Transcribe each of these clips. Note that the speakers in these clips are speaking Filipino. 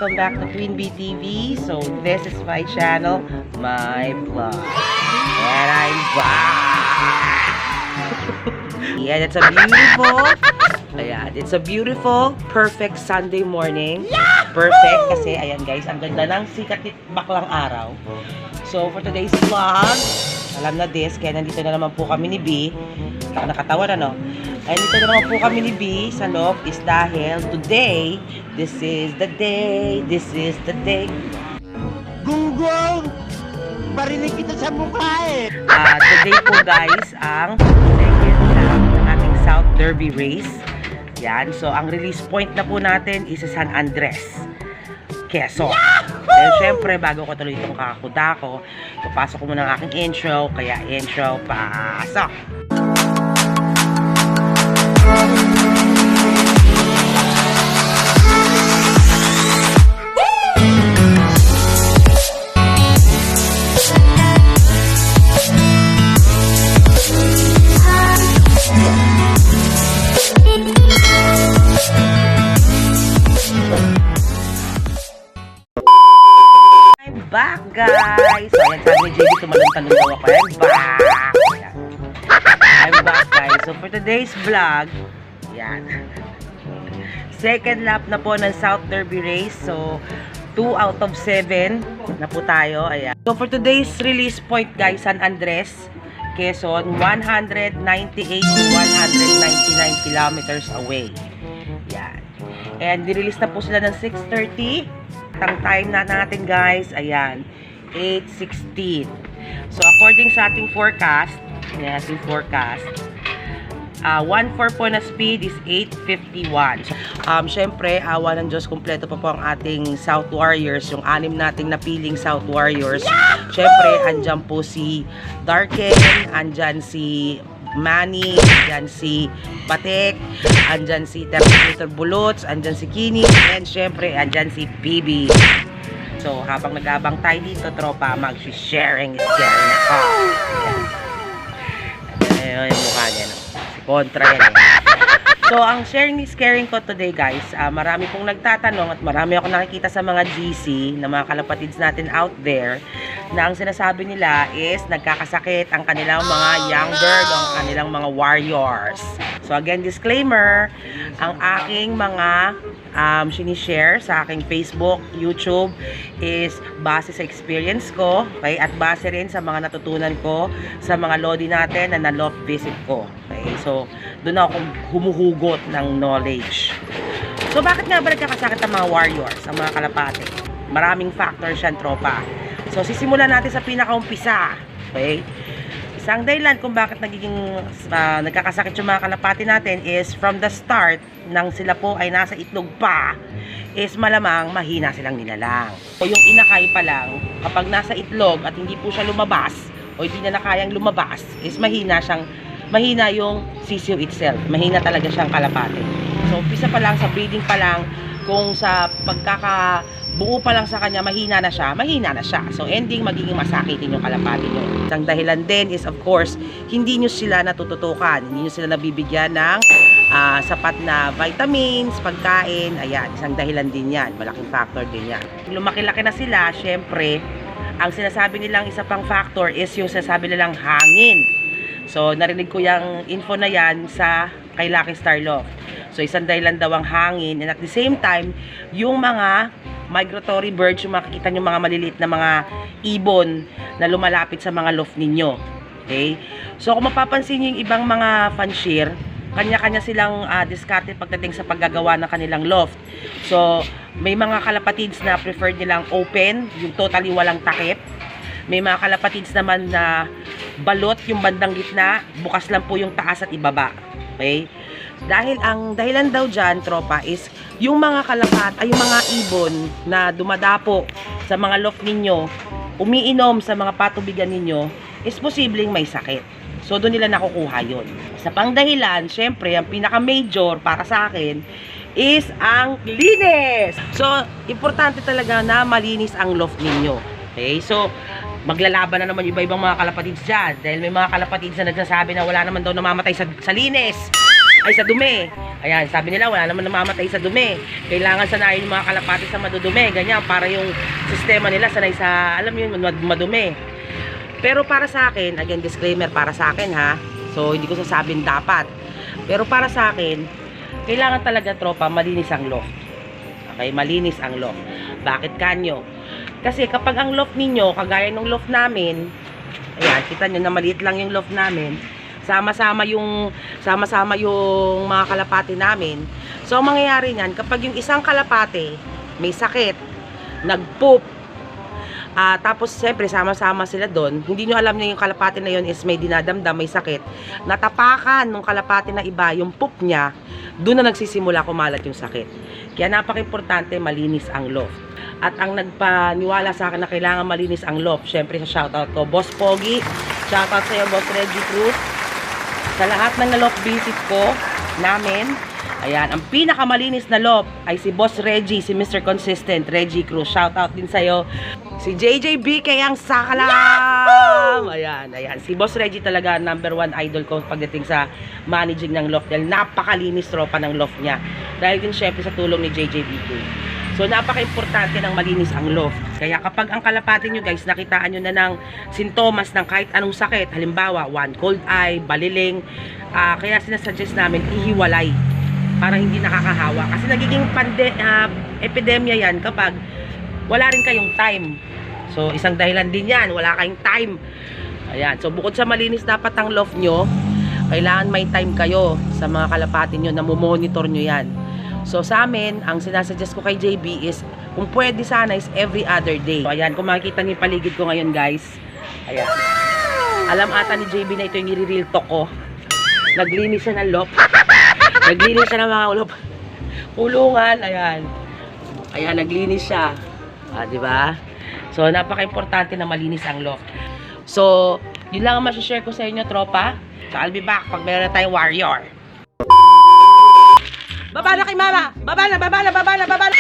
welcome back to Queen Bee TV. So this is my channel, my vlog, and I'm back. Yeah, it's a beautiful, perfect Sunday morning. Perfect kasi ayan guys, ang ganda ng sikat ni baklang araw. So for today's vlog, alam na this, kaya nandito na naman po kami ni Bee. Nakatawa na, no? Ay, dito na naman po kami ni Bee sa loob is dahil today, this is the day. Gunggong! Barinig kita sa mukha eh! Today po guys, ang second lap ng ating South Derby race. Yan, so ang release point na po natin is sa San Andres, Quezon. Dahil syempre, bago ko tuloy itong kakakuda ko, papasok ko muna ang aking intro, kaya intro, pasok! Back guys! So ayan, sabi ni JD, tumalon-talon daw ako. I'm back guys. So for today's vlog, yan. Second lap na po ng South Derby race. So 2 out of 7 na po tayo. Ayan. So for today's release point guys, San Andres, Quezon, 198 to 199 kilometers away. Yan. And nirelease na po sila ng 6:30. Ang time na natin guys, ayan, 8:16. So according sa ating forecast, 1.4 po na speed is 8:51. So, syempre, awa ng Diyos, kumpleto pa po ang ating South Warriors, yung 6 nating napiling South Warriors. Syempre, andyan po si Darken, andyan si Manny, andyan si Batek, andyan si Terminator Bulots, andyan si Kini, and syempre, andyan si PB. So, habang nag-abang tayo dito, tropa, mag-sharing is caring ako. Ayan yung mukha niya, no? Si Contra yan, eh. So, ang sharing is caring ko today, guys, marami pong nagtatanong at marami ako nakikita sa mga GC, na mga kalapatids natin out there, na ang sinasabi nila is nagkakasakit ang kanilang mga young bird, ang kanilang mga warriors. So, again, disclaimer, ang aking mga sinishare sa aking Facebook, YouTube is base sa experience ko, okay? At base rin sa mga natutunan ko sa mga lodi natin na na-loft visit ko. Okay? So, doon ako humuhugot ng knowledge. So, bakit nga ba nagkakasakit ang mga warriors, ang mga kalapate? Maraming factors yan, tropa. So, sisimulan natin sa pinakaumpisa. Okay? Isang dahilan kung bakit nagkakasakit yung mga kalapati natin is from the start, nang sila po ay nasa itlog pa, is malamang mahina silang nilalang. O yung inakay pa lang, kapag nasa itlog at hindi po siya lumabas, o hindi na nakayang lumabas, is mahina yung sisiw itself. Mahina talaga siyang kalapate. So, umpisa pa lang, sa breeding pa lang, kung sa pagkakabuo pa lang sa kanya, mahina na siya. So, ending, magiging masakitin yung kalapate nyo. Isang dahilan din is, of course, hindi nyo sila natututukan. Hindi nyo sila nabibigyan ng sapat na vitamins, pagkain. Ayan, isang dahilan din yan. Malaking factor din yan. Lumaki-laki na sila, syempre, ang sinasabi nilang isa pang factor is yung sinasabi nilang hangin. So, narinig ko yung info na yan kay Lucky Star Loft. So, isang dahilan daw ang hangin. And at the same time, yung mga migratory birds, yung makikita nyo mga maliliit na mga ibon na lumalapit sa mga loft ninyo. Okay? So, kung mapapansin nyo yung ibang mga fanshir, kanya-kanya silang diskarte pagdating sa paggagawa ng kanilang loft. So, may mga kalapatids na preferred nilang open, yung totally walang takip. May mga kalapatids naman na balot yung bandang gitna, bukas lang po yung taas at ibaba. Okay? Dahil ang dahilan daw dyan, tropa, is yung mga yung mga ibon na dumadapo sa mga loft ninyo, umiinom sa mga patubigan ninyo, is posibleng may sakit. So, doon nila nakukuha yun. Sa pang dahilan, syempre, ang pinaka-major para sa akin is ang linis. So, importante talaga na malinis ang loft ninyo. Okay? So, maglalaban na naman yung iba-ibang mga kalapatids dyan. Dahil may mga kalapatids na nagsasabi na wala naman daw namamatay sa linis. Ay, sa dumi. Ayan, sabi nila wala naman namamatay sa dumi. Kailangan sanayin yung mga kalapati sa madudumi. Ganyan, para yung sistema nila sanay sa, alam mo yun, madumi. Pero para sa akin, again, disclaimer, para sa akin ha. So, hindi ko sasabing dapat. Pero para sa akin, kailangan talaga tropa, malinis ang loft. Okay, malinis ang loft. Bakit kanyo? Kasi kapag ang loft ninyo, kagaya ng loft namin, ayan, kita nyo na maliit lang yung loft namin, sama-sama yung mga kalapati namin. So, ang mangyayari niyan, kapag yung isang kalapati may sakit, nag-poop, tapos siyempre sama-sama sila doon, hindi nyo alam na yung kalapati na yun is may dinadamdam, may sakit, natapakan nung kalapati na iba, yung poop niya, doon na nagsisimula kumalat yung sakit. Kaya napaka-importante, malinis ang loft. At ang nagpaniwala sa akin na kailangan malinis ang loft, syempre sa shoutout ko, Boss Pogi, shoutout sa iyo, Boss Reggie Cruz. Sa lahat ng loft visit ko namin, ayan, ang pinakamalinis na loft ay si Boss Reggie, si Mr. Consistent, Reggie Cruz. Shoutout din sa'yo. Si JJB kayang sakalam! Ayan, ayan. Si Boss Reggie talaga number 1 idol ko pagdating sa managing ng loft. Dahil napakalinis tropa ng loft niya. Dahil din syempre sa tulong ni JJB. So, napaka-importante ng malinis ang loft. Kaya kapag ang kalapati nyo guys, nakitaan nyo na ng sintomas ng kahit anong sakit, halimbawa, cold eye, baliling, kaya sinasuggest namin, ihiwalay para hindi nakakahawa. Kasi nagiging epidemya yan kapag wala rin kayong time. So, isang dahilan din yan, wala kayong time. Ayan, so bukod sa malinis dapat ang loft nyo, kailangan may time kayo sa mga kalapati nyo na mumonitor nyo yan. So sa amin, ang sinasuggest ko kay JB is, kung pwede sana is every other day. So ayan, kung makikita niyo yung paligid ko ngayon guys, ayan. Alam ata ni JB na ito yung i-real talk ko. Naglinis siya ng loft. Naglinis siya ng mga kulungan, ayan. Ayan, naglinis siya. Diba? So napaka-importante na malinis ang loft. So, yun lang ang masashare ko sa inyo tropa. So I'll be back pag meron na tayong warrior. Baba na kay mama! Baba na! Baba na! Baba na! Baba na!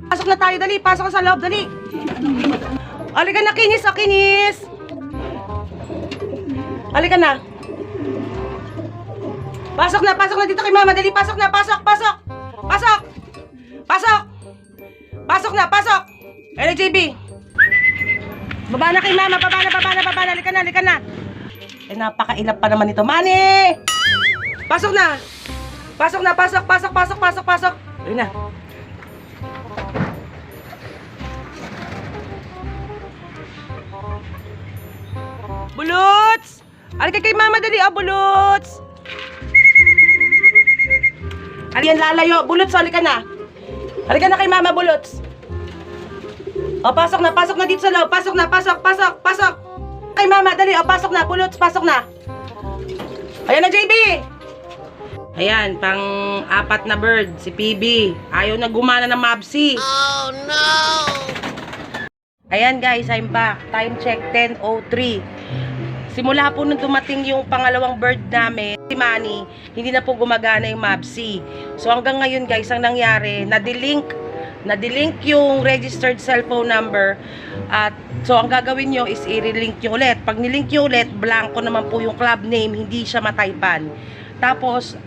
Pasok na tayo, dali! Pasok ka sa loob, dali! Halika na, kinis! O, kinis! Halika na! Pasok na! Pasok na dito kay mama! Dali! Pasok na! Pasok! Pasok! Pasok! Pasok! Pasok na! Pasok! LJB! Baba na kay mama! Baba na! Baba na! Baba na! Halika na! Halika na! Eh, napakailap pa naman ito. Mani! Pasok na! Pasok na! Pasok! Pasok! Pasok! Pasok! Pasok! Ayun na. Buluts! Halika kay mama dali. Oh, Buluts! Halika lalayo. Buluts, halika na. Halika na kay mama, Buluts. Oh, pasok na. Pasok na dito sa loob. Pasok na. Pasok! Pasok! Pasok! Kay mama, dali. O, pasok na. Buluts, pasok na. Ayan na, JB. Ayan, pang-4 na bird, si PB. Ayaw na gumana ng Mabsi. Oh, no! Ayan, guys, I'm back. Time check, 10:03. Simula po nung dumating yung pangalawang bird namin, si Manny, hindi na po gumagana yung Mabsi. So, hanggang ngayon, guys, ang nangyari, na-delink yung registered cellphone number. At so ang gagawin nyo is i-relink nyo ulit. Pag nilink nyo ulit, blanco naman po yung club name, hindi siya mataypan. Tapos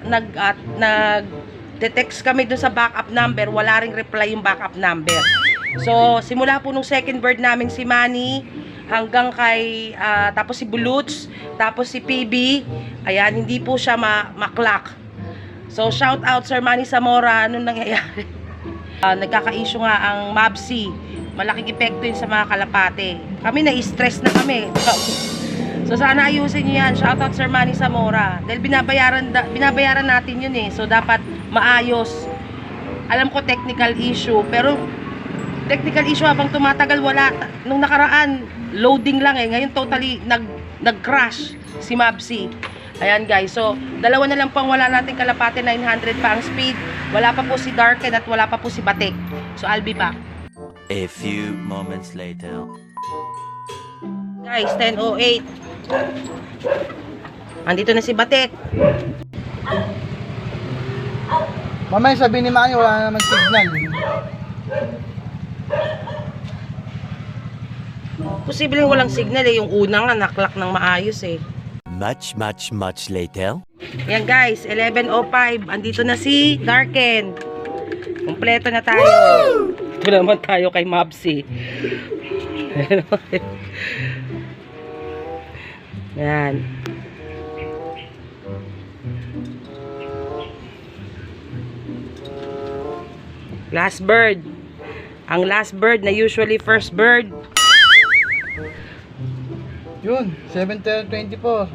nag-text kami dun sa backup number, wala ring reply yung backup number. So simula po nung second bird namin si Manny hanggang kay tapos si Buluts, tapos si PB, ayan, hindi po siya ma-clock. So shout out Sir Manny Zamora, anong nangyayari? Nagkaka-issue nga ang Mabsi. Malaking epekto yun sa mga kalapate. Kami na-stress na kami. So sana ayusin nyo yan. Shoutout Sir Manny Zamora. Dahil binabayaran natin yun eh. So dapat maayos. Alam ko technical issue. Pero technical issue habang tumatagal wala. Nung nakaraan, loading lang eh. Ngayon totally nag-crash si Mabsi. Ayan guys. So dalawa na lang pang wala natin kalapate. 900 pa ang speed. Wala pa po si Darken at wala pa po si Batik. So I'll be back. A few moments later. Guys, 10:08. Andito na si Batik. Mamaya sabi ni Manny, wala na naman signal. Posibleng walang signal eh. Yung una nga, naklock ng maayos eh. Much later. Yan guys, 11:05. Andito na si Darken. Kompleto na tayo. Ito naman tayo kay Mopsy. Yan. Last bird. Ang last bird na usually first bird. Yun, 7:24.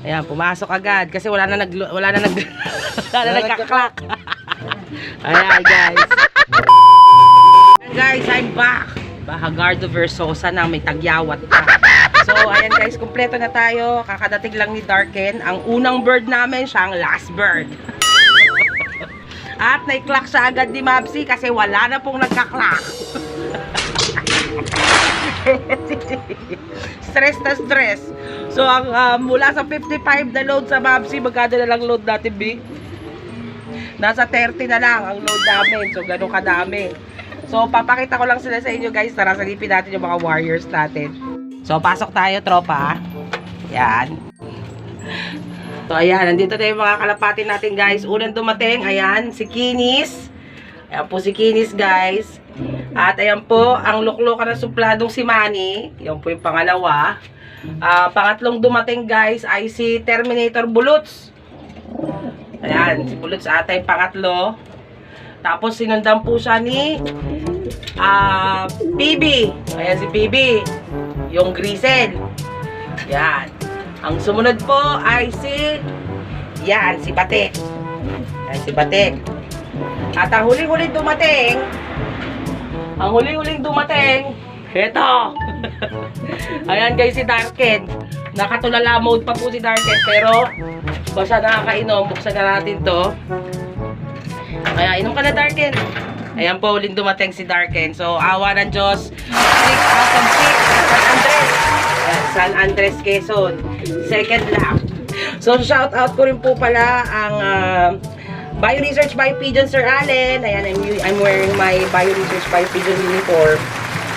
Ayan, pumasok agad kasi wala na nagka-clock. Ayan, guys. Ayan, guys, I'm back. Hagardo Versosa na may tagyawat pa. So, ayan guys, kumpleto na tayo. Kakadating lang ni Darken. Ang unang bird namin, siya ang last bird. At nai-clock siya agad ni Mopsy kasi wala na pong nagka-clock. Stress na stress. So, ang mula sa 55 na load sa Mopsy, magkano na lang load natin, B? Nasa 30 na lang ang load namin. So, ganun kadami. So, papakita ko lang sila sa inyo, guys. Tara, salipin natin yung mga warriors natin. So, pasok tayo, tropa. Yan. So, ayan. Nandito na yung mga kalapati natin, guys. Unang dumating, ayan, si Kinis. Ayan po si Kinis, guys. At ayan po, ang luklukan na supladong si Manny. Yan po yung pangalawa. Pangatlong dumating, guys, ay si Terminator Buluts. Ayan, si Buluts ata yung pangatlo. Tapos sinundan po siya ni PB. Ayan si PB. Yung Grisel. Yan. Ang sumunod po ay si yan, si Batek. Yan, si Batek. At ang huling-huling dumating, eto. Ayan guys, si Darken. Nakatulala mode pa po si Darken. Pero, ba siya nakakainom, buksan na natin to. Kaya, inom ka na, Darken. Ayan po, uling dumating si Darken. So, awa ng Diyos. 6 out of 6. San Andres. Ayan, San Andres, Quezon. Second lap. So, shout out ko rin po pala ang Bio Research by Pigeon Sir Allen. Ayan, I'm wearing my Bio Research by Pigeon uniform.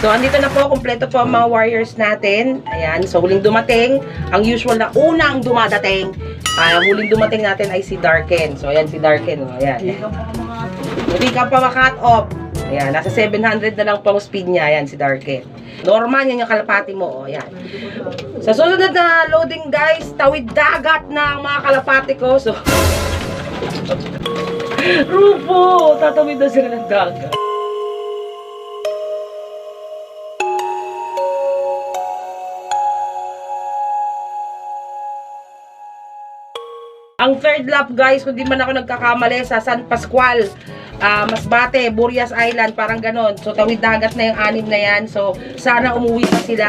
So, andito na po, kompleto po ang mga warriors natin. Ayan, so huling dumating. Ang usual na unang dumadating. Ang huling dumating natin ay si Darken. So, ayan si Darken. Ayan. Hindi ka pa ma-cut off. Ayan, nasa 700 na lang po ang speed niya. Ayan, si Darken. Norman, yan yung kalapati mo. Ayan. Sa susunod na loading, guys, tawid dagat na ang mga kalapati ko. So, Rufo, tatawid na sila ng dagat. Ang third lap, guys, kung di man ako nagkakamali, sa San Pascual, Masbate, Burias Island, parang ganon. So, tawid dagat na yung anim na yan. So, sana umuwi pa sila.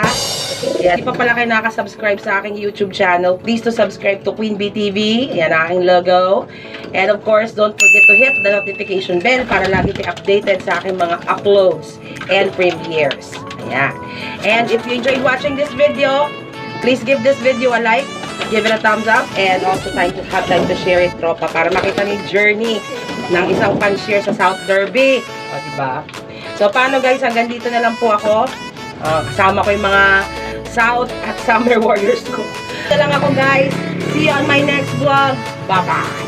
Ayan. Di pa pala kayo nakasubscribe sa aking YouTube channel, please to subscribe to Queen Bee TV. Ayan, aking logo. And of course, don't forget to hit the notification bell para lagi kayo updated sa aking mga uploads and premieres. Ayan. And if you enjoyed watching this video, please give this video a like, give it a thumbs up, and also have time to share it, tropa, para makita ni journey ng isang pan-share sa South Derby. O, diba? So, paano guys, hanggang dito na lang po ako. Kasama ko yung mga South at Summer Warriors ko. Ito lang ako guys. See you on my next vlog. Bye-bye!